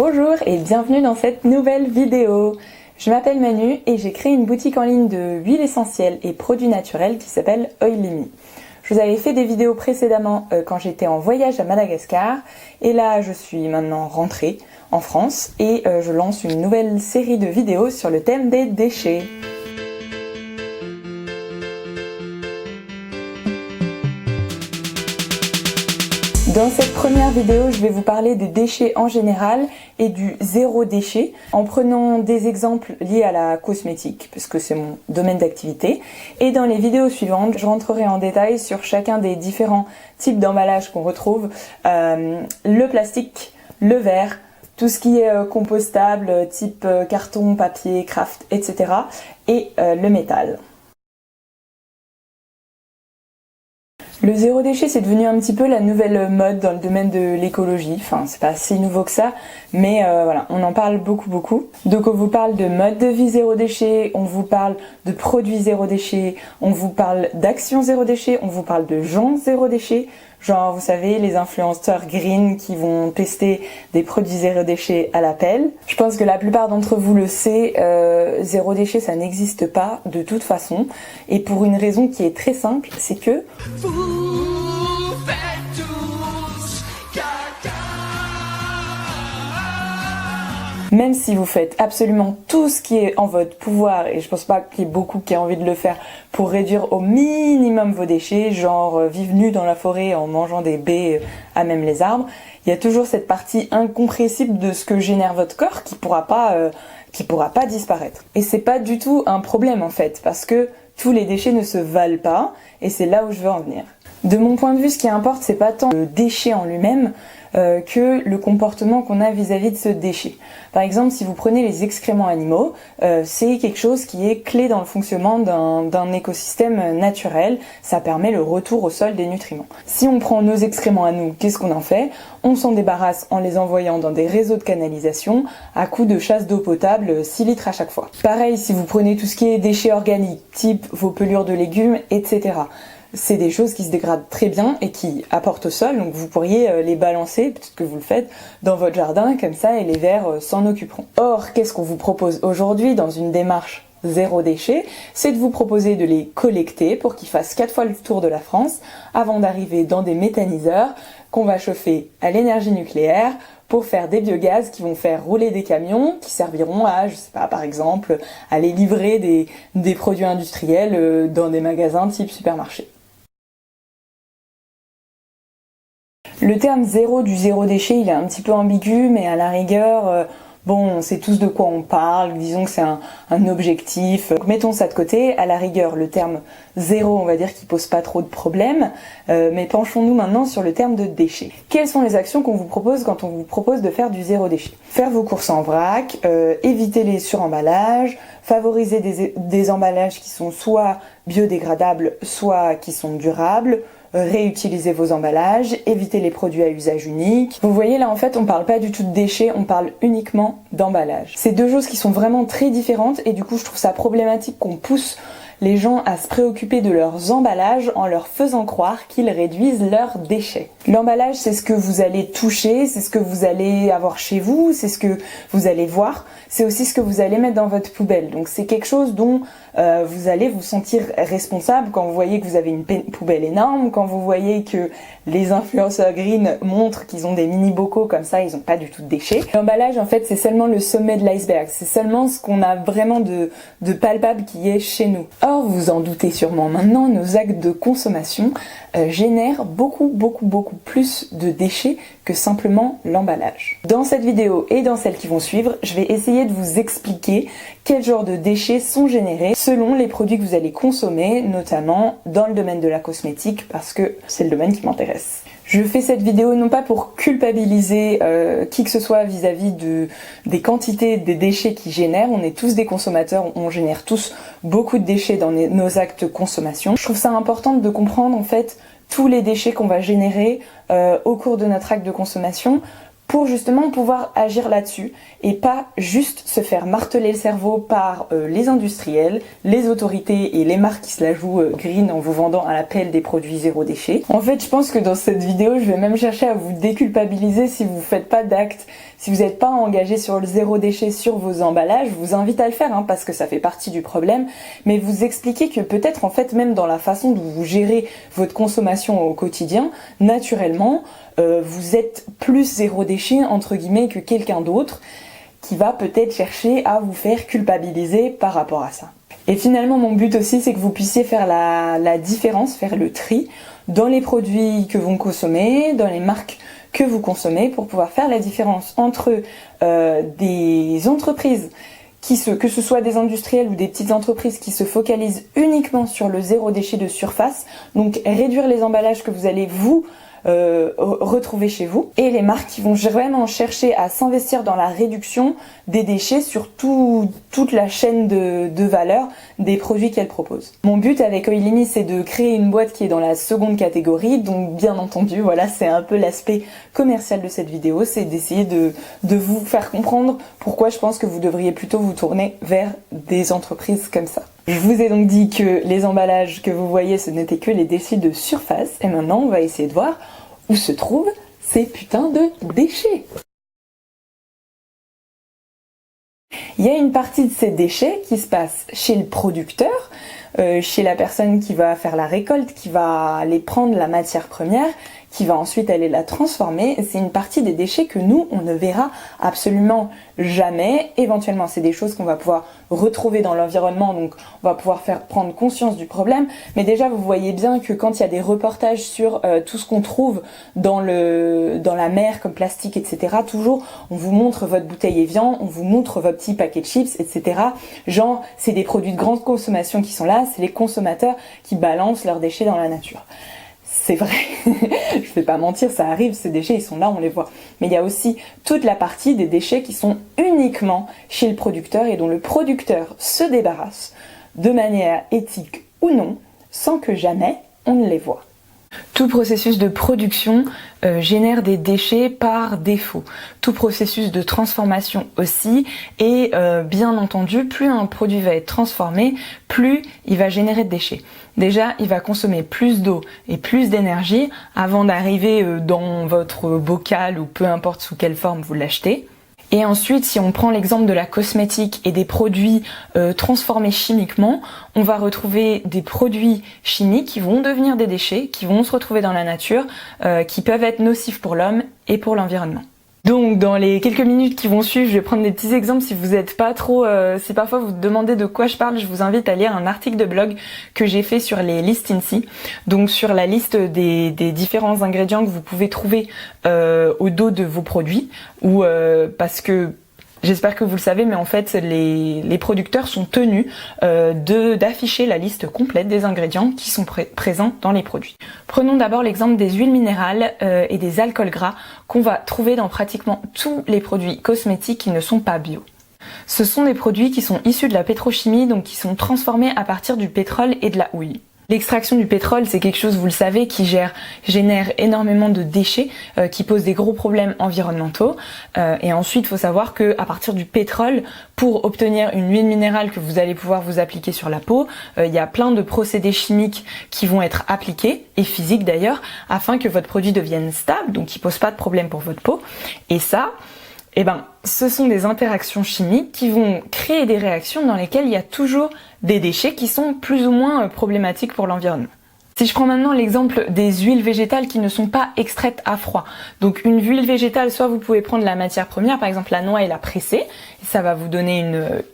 Bonjour et bienvenue dans cette nouvelle vidéo. Je m'appelle Manu et j'ai créé une boutique en ligne de huiles essentielles et produits naturels qui s'appelle Oily Me. Je vous avais fait des vidéos précédemment quand j'étais en voyage à Madagascar et là je suis maintenant rentrée en France et je lance une nouvelle série de vidéos sur le thème des déchets. Dans cette première vidéo, je vais vous parler des déchets en général et du zéro déchet en prenant des exemples liés à la cosmétique parce que c'est mon domaine d'activité. Et dans les vidéos suivantes, je rentrerai en détail sur chacun des différents types d'emballages qu'on retrouve, le plastique, le verre, tout ce qui est compostable, type carton, papier, craft, etc. et le métal. Le zéro déchet, c'est devenu un petit peu la nouvelle mode dans le domaine de l'écologie. Enfin, c'est pas si nouveau que ça, mais voilà, on en parle beaucoup. Donc on vous parle de mode de vie zéro déchet, on vous parle de produits zéro déchet, on vous parle d'actions zéro déchet, on vous parle de gens zéro déchet. Genre, vous savez, les influenceurs green qui vont tester des produits zéro déchet à la pelle. Je pense que la plupart d'entre vous le savent, zéro déchet, ça n'existe pas de toute façon. Et pour une raison qui est très simple, c'est que... Même si vous faites absolument tout ce qui est en votre pouvoir, et je pense pas qu'il y ait beaucoup qui aient envie de le faire pour réduire au minimum vos déchets, genre vivre nu dans la forêt en mangeant des baies à même les arbres, il y a toujours cette partie incompressible de ce que génère votre corps qui pourra pas disparaître. Et c'est pas du tout un problème en fait, parce que tous les déchets ne se valent pas, et c'est là où je veux en venir. De mon point de vue, ce qui importe, c'est pas tant le déchet en lui-même, que le comportement qu'on a vis-à-vis de ce déchet. Par exemple, si vous prenez les excréments animaux, c'est quelque chose qui est clé dans le fonctionnement d'un écosystème naturel. Ça permet le retour au sol des nutriments. Si on prend nos excréments à nous, qu'est-ce qu'on en fait? On s'en débarrasse en les envoyant dans des réseaux de canalisation à coup de chasse d'eau potable 6 litres à chaque fois. Pareil, si vous prenez tout ce qui est déchets organiques, type vos pelures de légumes, etc. C'est des choses qui se dégradent très bien et qui apportent au sol, donc vous pourriez les balancer, peut-être que vous le faites, dans votre jardin, comme ça, et les vers s'en occuperont. Or, qu'est-ce qu'on vous propose aujourd'hui dans une démarche zéro déchet? C'est de vous proposer de les collecter pour qu'ils fassent 4 fois le tour de la France, avant d'arriver dans des méthaniseurs qu'on va chauffer à l'énergie nucléaire, pour faire des biogaz qui vont faire rouler des camions qui serviront à, je sais pas, par exemple, aller livrer des produits industriels dans des magasins type supermarché. Le terme du zéro déchet, il est un petit peu ambigu, mais à la rigueur, bon, on sait tous de quoi on parle, disons que c'est un objectif. Donc mettons ça de côté, à la rigueur, le terme zéro, on va dire qu'il pose pas trop de problèmes, mais penchons-nous maintenant sur le terme de déchet. Quelles sont les actions qu'on vous propose quand on vous propose de faire du zéro déchet? Faire vos courses en vrac, éviter les suremballages, favoriser des emballages qui sont soit biodégradables, soit qui sont durables, réutiliser vos emballages, éviter les produits à usage unique. Vous voyez là en fait on parle pas du tout de déchets, on parle uniquement d'emballage. C'est deux choses qui sont vraiment très différentes et du coup je trouve ça problématique qu'on pousse les gens à se préoccuper de leurs emballages en leur faisant croire qu'ils réduisent leurs déchets. L'emballage, c'est ce que vous allez toucher, c'est ce que vous allez avoir chez vous, c'est ce que vous allez voir, c'est aussi ce que vous allez mettre dans votre poubelle. Donc c'est quelque chose dont vous allez vous sentir responsable quand vous voyez que vous avez une poubelle énorme, quand vous voyez que les influenceurs green montrent qu'ils ont des mini bocaux comme ça, ils n'ont pas du tout de déchets. L'emballage, en fait, c'est seulement le sommet de l'iceberg, c'est seulement ce qu'on a vraiment de palpable qui est chez nous. Or, vous en doutez sûrement maintenant, nos actes de consommation génèrent beaucoup plus de déchets que simplement l'emballage. Dans cette vidéo et dans celles qui vont suivre, je vais essayer de vous expliquer quel genre de déchets sont générés selon les produits que vous allez consommer, notamment dans le domaine de la cosmétique, parce que c'est le domaine qui m'intéresse. Je fais cette vidéo non pas pour culpabiliser qui que ce soit vis-à-vis des quantités des déchets qu'ils génèrent. On est tous des consommateurs, on génère tous beaucoup de déchets dans nos actes de consommation. Je trouve ça important de comprendre en fait tous les déchets qu'on va générer au cours de notre acte de consommation pour justement pouvoir agir là-dessus et pas juste se faire marteler le cerveau par les industriels, les autorités et les marques qui se la jouent green en vous vendant à la pelle des produits zéro déchet. En fait, je pense que dans cette vidéo, je vais même chercher à vous déculpabiliser si vous faites pas d'actes Si vous n'êtes pas engagé sur le zéro déchet sur vos emballages, je vous invite à le faire parce que ça fait partie du problème, mais vous expliquez que peut-être en fait même dans la façon dont vous gérez votre consommation au quotidien, naturellement, vous êtes plus zéro déchet entre guillemets que quelqu'un d'autre qui va peut-être chercher à vous faire culpabiliser par rapport à ça. Et finalement, mon but aussi, c'est que vous puissiez faire la différence, faire le tri dans les produits que vous consommez, dans les marques que vous consommez, pour pouvoir faire la différence entre des entreprises, que ce soit des industriels ou des petites entreprises qui se focalisent uniquement sur le zéro déchet de surface, donc réduire les emballages que vous allez vous retrouver chez vous, et les marques qui vont vraiment chercher à s'investir dans la réduction des déchets sur toute la chaîne de valeur des produits qu'elles proposent. Mon but avec Oilimi, c'est de créer une boîte qui est dans la seconde catégorie, donc bien entendu, voilà, c'est un peu l'aspect commercial de cette vidéo, c'est d'essayer de vous faire comprendre pourquoi je pense que vous devriez plutôt vous tourner vers des entreprises comme ça. Je vous ai donc dit que les emballages que vous voyez, ce n'étaient que les déchets de surface, et maintenant on va essayer de voir où se trouvent ces putains de déchets. Il y a une partie de ces déchets qui se passe chez le producteur, chez la personne qui va faire la récolte, qui va aller prendre la matière première, qui va ensuite aller la transformer. C'est une partie des déchets que nous, on ne verra absolument jamais. Éventuellement, c'est des choses qu'on va pouvoir retrouver dans l'environnement, donc on va pouvoir faire prendre conscience du problème. Mais déjà, vous voyez bien que quand il y a des reportages sur tout ce qu'on trouve dans la mer, comme plastique, etc., toujours, on vous montre votre bouteille Evian, on vous montre votre petit paquet de chips, etc. Genre, c'est des produits de grande consommation qui sont là, c'est les consommateurs qui balancent leurs déchets dans la nature. C'est vrai, je vais pas mentir, ça arrive, ces déchets ils sont là, on les voit. Mais il y a aussi toute la partie des déchets qui sont uniquement chez le producteur et dont le producteur se débarrasse de manière éthique ou non, sans que jamais on ne les voit. Tout processus de production génère des déchets par défaut. Tout processus de transformation aussi. Et bien entendu, plus un produit va être transformé, plus il va générer de déchets. Déjà, il va consommer plus d'eau et plus d'énergie avant d'arriver dans votre bocal ou peu importe sous quelle forme vous l'achetez. Et ensuite, si on prend l'exemple de la cosmétique et des produits transformés chimiquement, on va retrouver des produits chimiques qui vont devenir des déchets, qui vont se retrouver dans la nature, qui peuvent être nocifs pour l'homme et pour l'environnement. Donc dans les quelques minutes qui vont suivre, je vais prendre des petits exemples si vous n'êtes pas trop... si parfois vous demandez de quoi je parle, je vous invite à lire un article de blog que j'ai fait sur les listes INSEE, donc sur la liste des différents ingrédients que vous pouvez trouver au dos de vos produits, ou parce que... J'espère que vous le savez, mais en fait, les producteurs sont tenus d'afficher la liste complète des ingrédients qui sont présents dans les produits. Prenons d'abord l'exemple des huiles minérales et des alcools gras qu'on va trouver dans pratiquement tous les produits cosmétiques qui ne sont pas bio. Ce sont des produits qui sont issus de la pétrochimie, donc qui sont transformés à partir du pétrole et de la houille. L'extraction du pétrole, c'est quelque chose, vous le savez, qui génère énormément de déchets, qui pose des gros problèmes environnementaux. Et ensuite, il faut savoir que à partir du pétrole, pour obtenir une huile minérale que vous allez pouvoir vous appliquer sur la peau, il y a plein de procédés chimiques qui vont être appliqués, et physiques d'ailleurs, afin que votre produit devienne stable, donc qui pose pas de problème pour votre peau. Et ça, ce sont des interactions chimiques qui vont créer des réactions dans lesquelles il y a toujours des déchets qui sont plus ou moins problématiques pour l'environnement. Si je prends maintenant l'exemple des huiles végétales qui ne sont pas extraites à froid. Donc une huile végétale, soit vous pouvez prendre la matière première, par exemple la noix et la presser, et ça va vous donner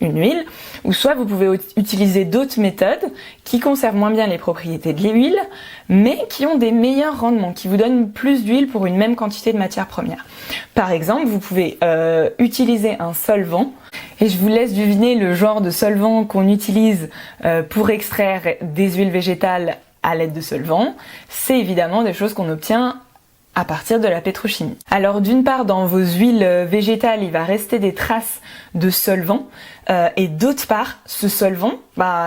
une huile, ou soit vous pouvez utiliser d'autres méthodes qui conservent moins bien les propriétés de l'huile, mais qui ont des meilleurs rendements, qui vous donnent plus d'huile pour une même quantité de matière première. Par exemple, vous pouvez utiliser un solvant, et je vous laisse deviner le genre de solvant qu'on utilise pour extraire des huiles végétales à l'aide de solvants. C'est évidemment des choses qu'on obtient à partir de la pétrochimie. Alors d'une part, dans vos huiles végétales, il va rester des traces de solvant, et d'autre part, ce solvant,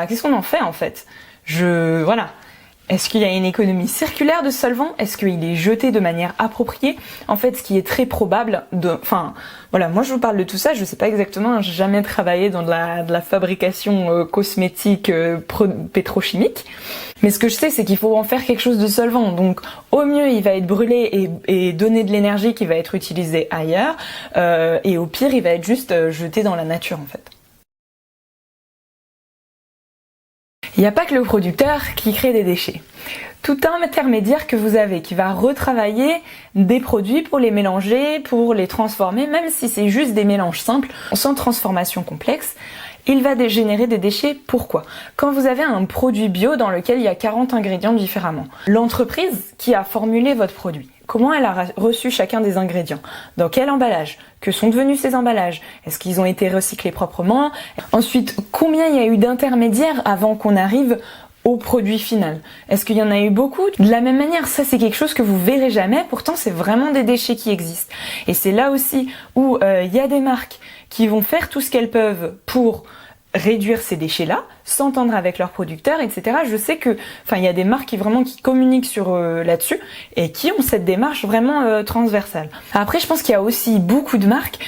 qu'est-ce qu'on en fait en fait ? Voilà. Est-ce qu'il y a une économie circulaire de solvant ? Est-ce qu'il est jeté de manière appropriée ? En fait, ce qui est très probable moi je vous parle de tout ça, je sais pas exactement, j'ai jamais travaillé dans de la fabrication cosmétique pétrochimique. Mais ce que je sais, c'est qu'il faut en faire quelque chose de solvant. Donc au mieux, il va être brûlé et donner de l'énergie qui va être utilisée ailleurs. Et au pire, il va être juste jeté dans la nature en fait. Il n'y a pas que le producteur qui crée des déchets. Tout un intermédiaire que vous avez qui va retravailler des produits pour les mélanger, pour les transformer, même si c'est juste des mélanges simples, sans transformation complexe, il va générer des déchets. Pourquoi? Quand vous avez un produit bio dans lequel il y a 40 ingrédients différemment, l'entreprise qui a formulé votre produit, comment elle a reçu chacun des ingrédients? Dans quel emballage? Que sont devenus ces emballages? Est-ce qu'ils ont été recyclés proprement? Ensuite, combien il y a eu d'intermédiaires avant qu'on arrive au produit final? Est-ce qu'il y en a eu beaucoup? De la même manière, ça c'est quelque chose que vous verrez jamais, pourtant c'est vraiment des déchets qui existent. Et c'est là aussi où il y a des marques qui vont faire tout ce qu'elles peuvent pour réduire ces déchets-là, s'entendre avec leurs producteurs, etc. Je sais que, il y a des marques qui communiquent sur là-dessus et qui ont cette démarche vraiment transversale. Après, je pense qu'il y a aussi beaucoup de marques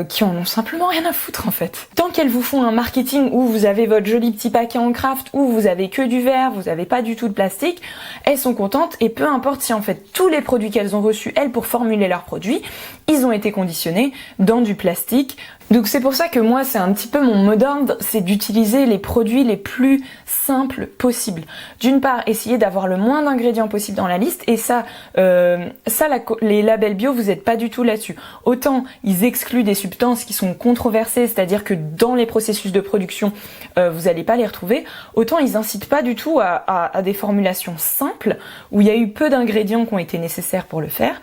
qui en ont simplement rien à foutre en fait. Tant qu'elles vous font un marketing où vous avez votre joli petit paquet en craft, où vous avez que du verre, vous avez pas du tout de plastique, elles sont contentes et peu importe si en fait tous les produits qu'elles ont reçus, elles, pour formuler leurs produits, ils ont été conditionnés dans du plastique. Donc c'est pour ça que moi c'est un petit peu mon mot d'ordre, c'est d'utiliser les produits les plus simples possibles. D'une part, essayer d'avoir le moins d'ingrédients possible dans la liste, et les labels bio, vous n'êtes pas du tout là-dessus. Autant ils excluent des substances qui sont controversées, c'est-à-dire que dans les processus de production, vous n'allez pas les retrouver, autant ils incitent pas du tout à des formulations simples, où il y a eu peu d'ingrédients qui ont été nécessaires pour le faire,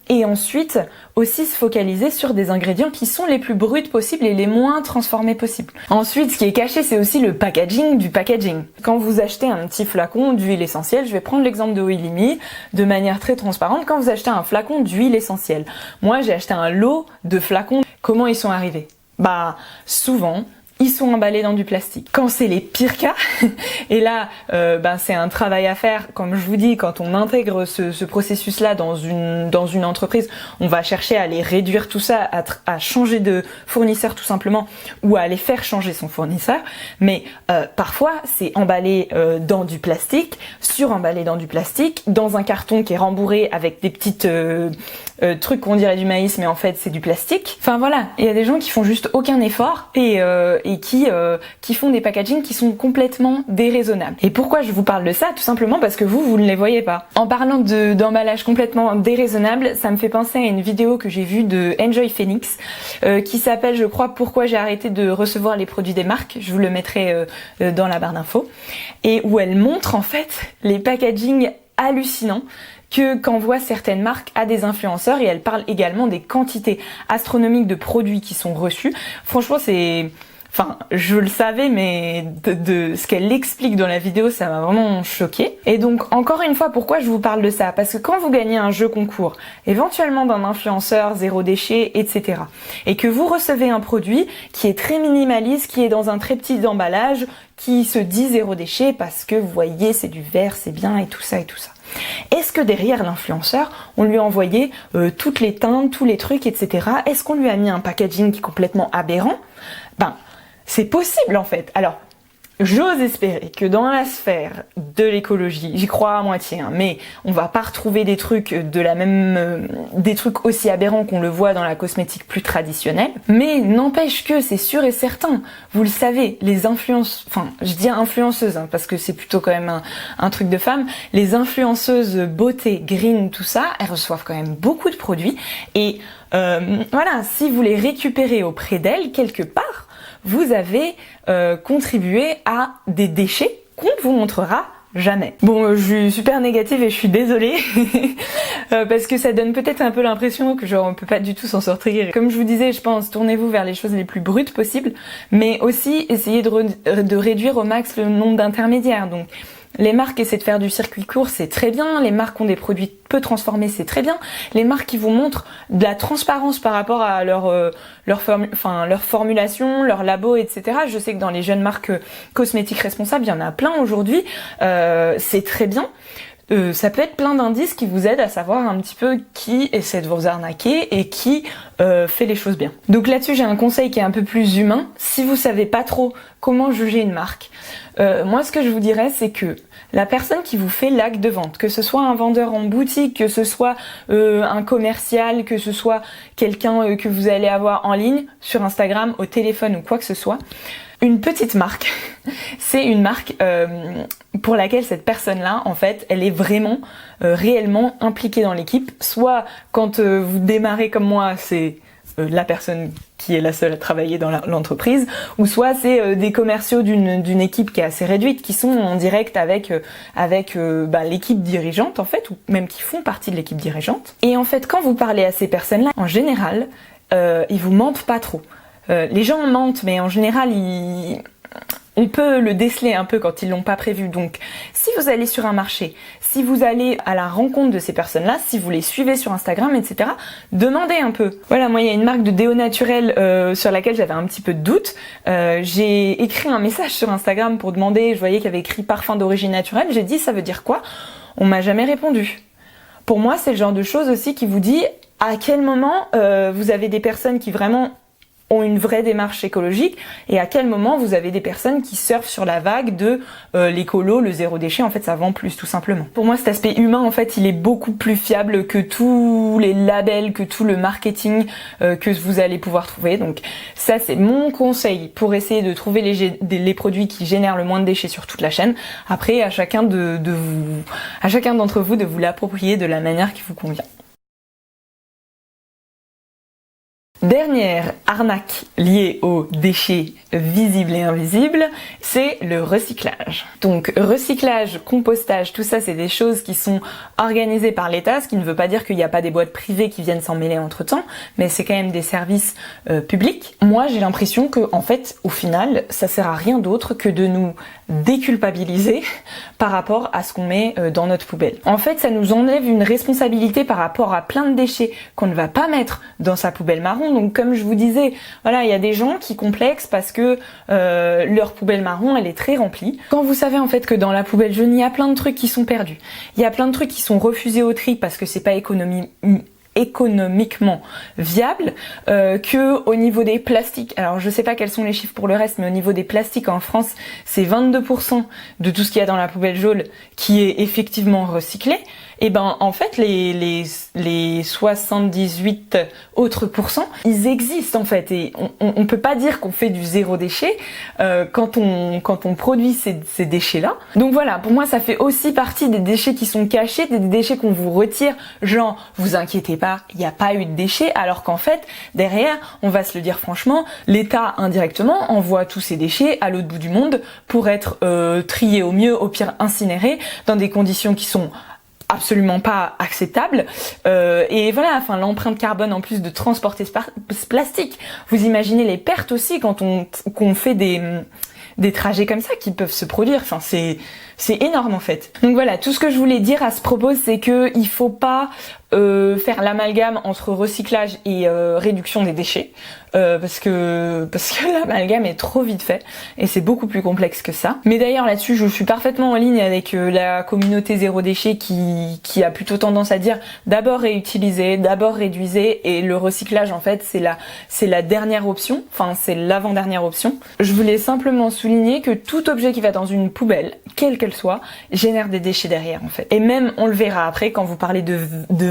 et ensuite aussi se focaliser sur des ingrédients qui sont les plus bruts possibles et les moins transformés possibles. Ensuite, ce qui est caché, c'est aussi le packaging du packaging. Quand vous achetez un petit flacon d'huile essentielle, je vais prendre l'exemple de Oilimi, de manière très transparente, quand vous achetez un flacon d'huile essentielle, moi j'ai acheté un lot de flacons. Comment ils sont arrivés? Souvent, ils sont emballés dans du plastique. Quand c'est les pires cas, et là, c'est un travail à faire. Comme je vous dis, quand on intègre ce processus-là dans une entreprise, on va chercher à aller réduire tout ça, à changer de fournisseur tout simplement, ou à aller faire changer son fournisseur. Mais parfois, c'est emballé dans du plastique, suremballé dans du plastique, dans un carton qui est rembourré avec des petites trucs qu'on dirait du maïs, mais en fait c'est du plastique. Enfin voilà, il y a des gens qui font juste aucun effort et qui font des packagings qui sont complètement déraisonnables. Et pourquoi je vous parle de ça? Tout simplement parce que vous ne les voyez pas. En parlant d'emballage complètement déraisonnable, ça me fait penser à une vidéo que j'ai vue de Enjoy Phoenix qui s'appelle, je crois, Pourquoi j'ai arrêté de recevoir les produits des marques. Je vous le mettrai dans la barre d'infos. Et où elle montre en fait les packagings hallucinants qu'envoient certaines marques à des influenceurs, et elle parle également des quantités astronomiques de produits qui sont reçus. Franchement, je le savais, mais de ce qu'elle explique dans la vidéo, ça m'a vraiment choquée. Et donc, encore une fois, pourquoi je vous parle de ça? Parce que quand vous gagnez un jeu concours, éventuellement d'un influenceur, zéro déchet, etc., et que vous recevez un produit qui est très minimaliste, qui est dans un très petit emballage, qui se dit zéro déchet parce que, vous voyez, c'est du verre, c'est bien, et tout ça, et tout ça. Est-ce que derrière l'influenceur, on lui a envoyé toutes les teintes, tous les trucs, etc. Est-ce qu'on lui a mis un packaging qui est complètement aberrant? C'est possible en fait. Alors, j'ose espérer que dans la sphère de l'écologie, j'y crois à moitié, mais on va pas retrouver des trucs des trucs aussi aberrants qu'on le voit dans la cosmétique plus traditionnelle. Mais n'empêche que c'est sûr et certain, vous le savez, les je dis influenceuses, parce que c'est plutôt quand même un truc de femme, les influenceuses beauté, green, tout ça, elles reçoivent quand même beaucoup de produits, et voilà, si vous les récupérez auprès d'elles quelque part, vous avez contribué à des déchets qu'on ne vous montrera jamais. Bon, je suis super négative et je suis désolée parce que ça donne peut-être un peu l'impression que on peut pas du tout s'en sortir. Comme je vous disais, je pense, tournez-vous vers les choses les plus brutes possibles, mais aussi essayez de réduire au max le nombre d'intermédiaires. Donc, les marques essaient de faire du circuit court, c'est très bien. Les marques ont des produits peu transformés, c'est très bien. Les marques qui vous montrent de la transparence par rapport à leur formulation, leur labo, etc. Je sais que dans les jeunes marques cosmétiques responsables, il y en a plein aujourd'hui. C'est très bien. Ça peut être plein d'indices qui vous aident à savoir un petit peu qui essaie de vous arnaquer et qui fait les choses bien. Donc là-dessus, j'ai un conseil qui est un peu plus humain. Si vous savez pas trop comment juger une marque, moi ce que je vous dirais, c'est que la personne qui vous fait l'acte de vente, que ce soit un vendeur en boutique, que ce soit un commercial, que ce soit quelqu'un que vous allez avoir en ligne, sur Instagram, au téléphone ou quoi que ce soit, une petite marque, c'est une marque pour laquelle cette personne-là, en fait, elle est vraiment réellement impliquée dans l'équipe. Soit quand vous démarrez comme moi, c'est la personne qui est la seule à travailler dans l'entreprise, ou soit c'est des commerciaux d'une équipe qui est assez réduite, qui sont en direct avec l'équipe dirigeante en fait, ou même qui font partie de l'équipe dirigeante. Et en fait, quand vous parlez à ces personnes-là, en général, ils vous mentent pas trop. Les gens mentent, mais en général, on peut le déceler un peu quand ils l'ont pas prévu. Donc, si vous allez sur un marché, si vous allez à la rencontre de ces personnes-là, si vous les suivez sur Instagram, etc., demandez un peu. Voilà, moi, il y a une marque de déo naturel sur laquelle j'avais un petit peu de doute. J'ai écrit un message sur Instagram pour demander, je voyais qu'il y avait écrit parfum d'origine naturelle. J'ai dit, ça veut dire quoi? On m'a jamais répondu. Pour moi, c'est le genre de choses aussi qui vous dit à quel moment vous avez des personnes qui vraiment ont une vraie démarche écologique et à quel moment vous avez des personnes qui surfent sur la vague de l'écolo, le zéro déchet. En fait, ça vend plus, tout simplement. Pour moi, cet aspect humain, en fait, il est beaucoup plus fiable que tous les labels, que tout le marketing que vous allez pouvoir trouver. Donc ça, c'est mon conseil pour essayer de trouver les produits qui génèrent le moins de déchets sur toute la chaîne. Après, à chacun d'entre vous de vous l'approprier de la manière qui vous convient. Dernière arnaque liée aux déchets visibles et invisibles, c'est le recyclage. Donc recyclage, compostage, tout ça c'est des choses qui sont organisées par l'État, ce qui ne veut pas dire qu'il n'y a pas des boîtes privées qui viennent s'en mêler entre temps, mais c'est quand même des services publics. Moi j'ai l'impression que en fait au final ça sert à rien d'autre que de nous déculpabiliser par rapport à ce qu'on met dans notre poubelle. En fait ça nous enlève une responsabilité par rapport à plein de déchets qu'on ne va pas mettre dans sa poubelle marron. Donc comme je vous disais, voilà, il y a des gens qui complexent parce que leur poubelle marron, elle est très remplie. Quand vous savez en fait que dans la poubelle jaune, il y a plein de trucs qui sont perdus. Il y a plein de trucs qui sont refusés au tri parce que c'est pas économiquement viable, que au niveau des plastiques, alors je sais pas quels sont les chiffres pour le reste, mais au niveau des plastiques en France, c'est 22% de tout ce qu'il y a dans la poubelle jaune qui est effectivement recyclé. Et ben en fait les 78 autres pourcents, ils existent en fait et on peut pas dire qu'on fait du zéro déchet quand on produit ces déchets là. Donc voilà, pour moi ça fait aussi partie des déchets qui sont cachés, des déchets qu'on vous retire, genre vous inquiétez pas, il n'y a pas eu de déchets, alors qu'en fait derrière, on va se le dire franchement, l'État indirectement envoie tous ces déchets à l'autre bout du monde pour être triés au mieux, au pire incinérés dans des conditions qui sont absolument pas acceptable et voilà, enfin l'empreinte carbone en plus de transporter ce plastique, vous imaginez les pertes aussi quand qu'on fait des trajets comme ça qui peuvent se produire, enfin c'est énorme en fait. Donc voilà, tout ce que je voulais dire à ce propos, c'est que il faut pas faire l'amalgame entre recyclage et réduction des déchets parce que l'amalgame est trop vite fait et c'est beaucoup plus complexe que ça. Mais d'ailleurs là-dessus je suis parfaitement en ligne avec la communauté zéro déchet qui a plutôt tendance à dire d'abord réutiliser, d'abord réduisez, et le recyclage en fait c'est la dernière option, enfin c'est l'avant-dernière option. Je voulais simplement souligner que tout objet qui va dans une poubelle, quelle qu'elle soit, génère des déchets derrière en fait. Et même on le verra après quand vous parlez de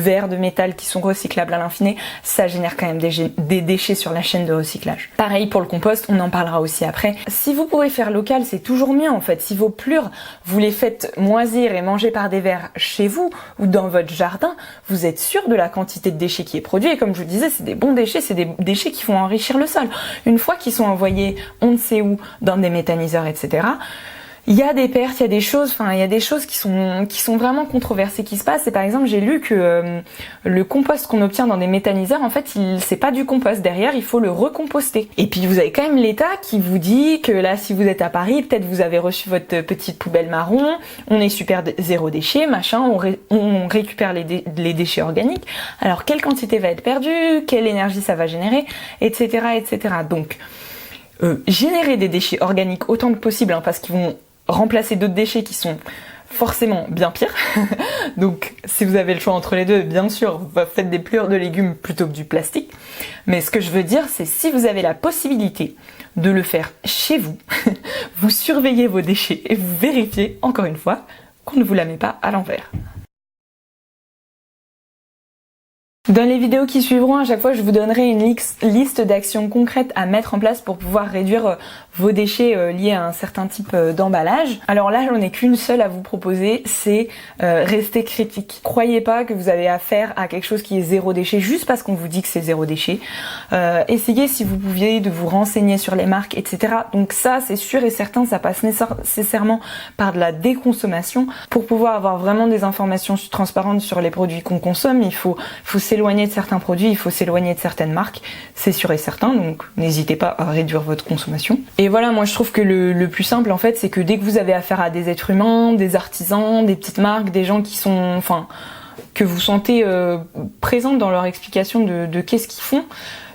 verre, de métal qui sont recyclables à l'infini, ça génère quand même des déchets sur la chaîne de recyclage. Pareil pour le compost, on en parlera aussi après. Si vous pouvez faire local, c'est toujours mieux en fait. Si vos plures, vous les faites moisir et manger par des vers chez vous ou dans votre jardin, vous êtes sûr de la quantité de déchets qui est produit. Et comme je vous disais, c'est des bons déchets, c'est des déchets qui vont enrichir le sol. Une fois qu'ils sont envoyés on ne sait où, dans des méthaniseurs, etc., il y a des pertes, il y a des choses, enfin il y a des choses qui sont vraiment controversées qui se passent. Et par exemple, j'ai lu que le compost qu'on obtient dans des méthaniseurs, en fait, c'est pas du compost. Derrière, il faut le recomposter. Et puis vous avez quand même l'État qui vous dit que là, si vous êtes à Paris, peut-être vous avez reçu votre petite poubelle marron, on est super zéro déchet, machin, on récupère les déchets organiques. Alors quelle quantité va être perdue, quelle énergie ça va générer, etc., etc. Donc générer des déchets organiques autant que possible, hein, parce qu'ils vont remplacer d'autres déchets qui sont forcément bien pire. Donc si vous avez le choix entre les deux, bien sûr, faites des pliures de légumes plutôt que du plastique. Mais ce que je veux dire, c'est si vous avez la possibilité de le faire chez vous, vous surveillez vos déchets et vous vérifiez, encore une fois, qu'on ne vous la met pas à l'envers. Dans les vidéos qui suivront, à chaque fois, je vous donnerai une liste d'actions concrètes à mettre en place pour pouvoir réduire vos déchets liés à un certain type d'emballage. Alors là, j'en ai qu'une seule à vous proposer, c'est rester critique. Croyez pas que vous avez affaire à quelque chose qui est zéro déchet juste parce qu'on vous dit que c'est zéro déchet. Essayez, si vous pouviez, de vous renseigner sur les marques, etc. Donc ça, c'est sûr et certain, ça passe nécessairement par de la déconsommation. Pour pouvoir avoir vraiment des informations transparentes sur les produits qu'on consomme, il faut s'éloigner de certains produits, il faut s'éloigner de certaines marques, c'est sûr et certain, donc n'hésitez pas à réduire votre consommation. Et voilà, moi je trouve que le plus simple en fait, c'est que dès que vous avez affaire à des êtres humains, des artisans, des petites marques, des gens qui sont, enfin, que vous sentez présents dans leur explication de qu'est-ce qu'ils font,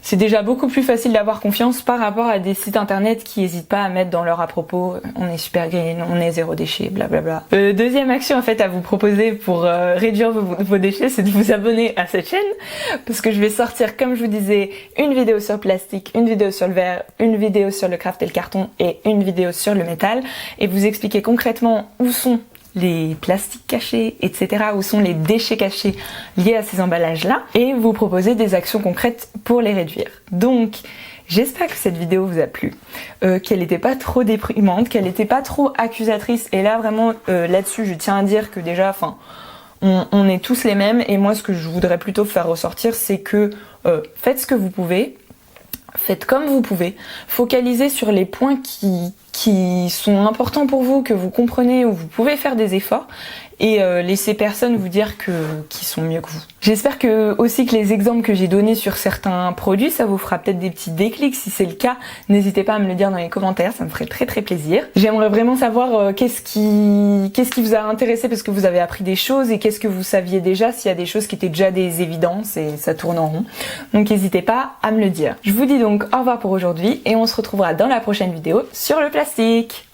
c'est déjà beaucoup plus facile d'avoir confiance par rapport à des sites internet qui n'hésitent pas à mettre dans leur à propos on est super green, on est zéro déchet, blablabla. Deuxième action en fait à vous proposer pour réduire vos déchets, c'est de vous abonner à cette chaîne parce que je vais sortir, comme je vous disais, une vidéo sur le plastique, une vidéo sur le verre, une vidéo sur le craft et le carton et une vidéo sur le métal et vous expliquer concrètement où sont les plastiques cachés, etc., où sont les déchets cachés liés à ces emballages-là, et vous proposer des actions concrètes pour les réduire. Donc, j'espère que cette vidéo vous a plu, qu'elle n'était pas trop déprimante, qu'elle n'était pas trop accusatrice, et là, vraiment, là-dessus, je tiens à dire que déjà, enfin, on est tous les mêmes, et moi, ce que je voudrais plutôt faire ressortir, c'est que faites ce que vous pouvez, faites comme vous pouvez, focalisez sur les points qui sont importants pour vous, que vous comprenez, où vous pouvez faire des efforts et laissez personne vous dire qu'ils sont mieux que vous. J'espère que aussi que les exemples que j'ai donnés sur certains produits, ça vous fera peut-être des petits déclics. Si c'est le cas, n'hésitez pas à me le dire dans les commentaires, ça me ferait très très plaisir. J'aimerais vraiment savoir qu'est-ce qui vous a intéressé parce que vous avez appris des choses et qu'est-ce que vous saviez déjà, s'il y a des choses qui étaient déjà des évidences et ça tourne en rond. Donc n'hésitez pas à me le dire. Je vous dis donc au revoir pour aujourd'hui et on se retrouvera dans la prochaine vidéo sur le plastique.